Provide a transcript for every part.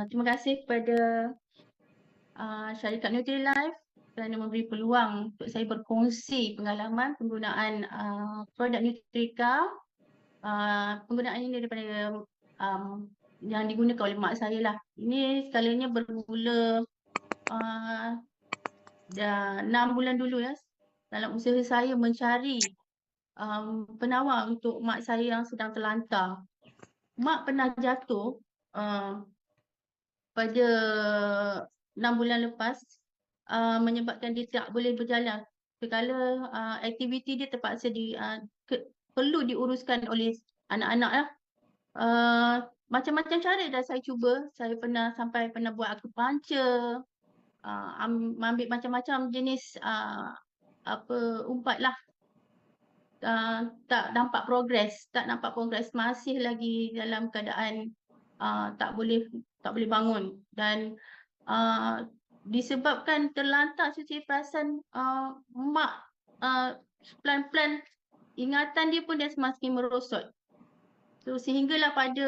Terima kasih kepada syarikat Nutrilife kerana memberi peluang untuk saya berkongsi pengalaman penggunaan produk Nutrika. Penggunaan ini daripada yang digunakan oleh mak saya lah. Ini skalanya bermula dah 6 bulan dulu ya, dalam usaha saya mencari penawar untuk mak saya yang sedang terlantar. Mak pernah jatuh pada 6 bulan lepas, menyebabkan dia tak boleh berjalan. Sekala aktiviti dia terpaksa perlu diuruskan oleh anak-anak lah. Macam-macam cara dah saya cuba. Saya pernah buat akupuncture, ambil macam-macam jenis umpat lah. Tak nampak progres, masih lagi dalam keadaan tak boleh bangun. Dan disebabkan terlantar, saya perasan mak pelan-pelan ingatan dia pun dah semakin merosot. So sehinggalah pada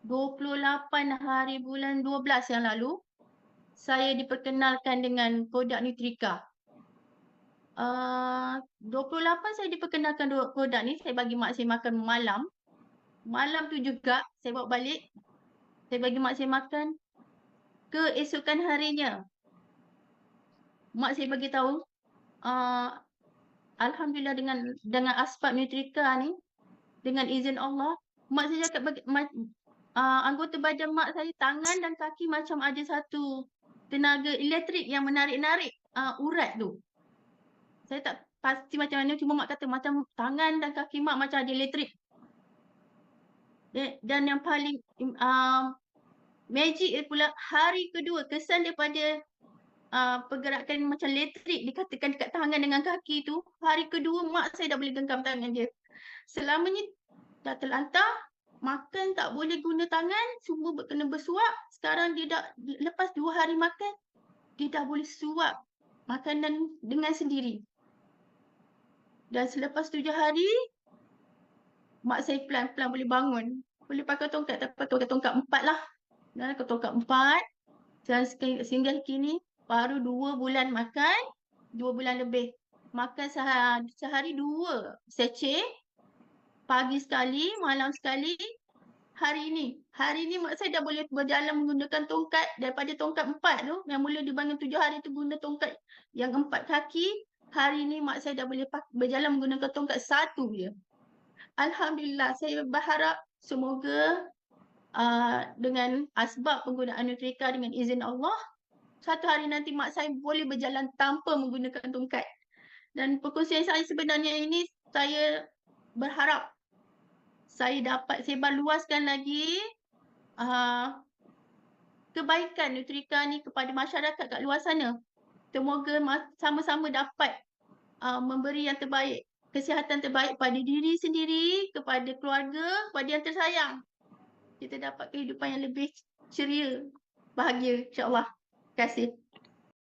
28 hari bulan 12 yang lalu, saya diperkenalkan dengan produk Nutrika. 28 saya diperkenalkan produk ni, saya bagi mak saya makan malam. Malam tu juga saya bawa balik, saya bagi mak saya makan. Keesokan harinya, mak saya bagi tahu, alhamdulillah dengan asbab Nutrika ni, dengan izin Allah, mak saya cakap anggota badan mak saya, tangan dan kaki macam ada satu tenaga elektrik yang menarik-narik urat tu. Saya tak pasti macam mana, cuma mak kata macam tangan dan kaki mak macam ada elektrik. Dan yang paling magic pula, hari kedua, kesan daripada pergerakan macam elektrik dikatakan dekat tangan dengan kaki tu, hari kedua mak saya dah boleh genggam tangan dia. Selamanya dah terlantar, makan tak boleh guna tangan, semua kena bersuap. Sekarang dia dah, lepas 2 hari makan, dia dah boleh suap makanan dengan sendiri. Dan selepas 7 hari, mak saya pelan-pelan boleh bangun. Boleh pakai tongkat, tak pakai tongkat 4 lah. Dan pakai tongkat 4. Dan sehingga kini, baru 2 bulan makan, 2 bulan lebih. Makan sehari 2 sachet, pagi sekali, malam sekali. Hari ini mak saya dah boleh berjalan menggunakan tongkat. Daripada tongkat 4 tu, yang mula dibangun 7 hari tu guna tongkat yang 4 kaki. Hari ini mak saya dah boleh berjalan menggunakan tongkat 1 je. Alhamdulillah, saya berharap semoga dengan asbab penggunaan Nutrika dengan izin Allah, satu hari nanti mak saya boleh berjalan tanpa menggunakan tongkat. Dan perkongsian saya sebenarnya ini, saya berharap saya dapat sebar luaskan lagi kebaikan Nutrika ni kepada masyarakat kat luar sana. Semoga sama-sama dapat memberi yang terbaik, kesihatan terbaik pada diri sendiri, kepada keluarga, kepada yang tersayang. Kita dapat kehidupan yang lebih ceria, bahagia, insya-Allah. Terima kasih.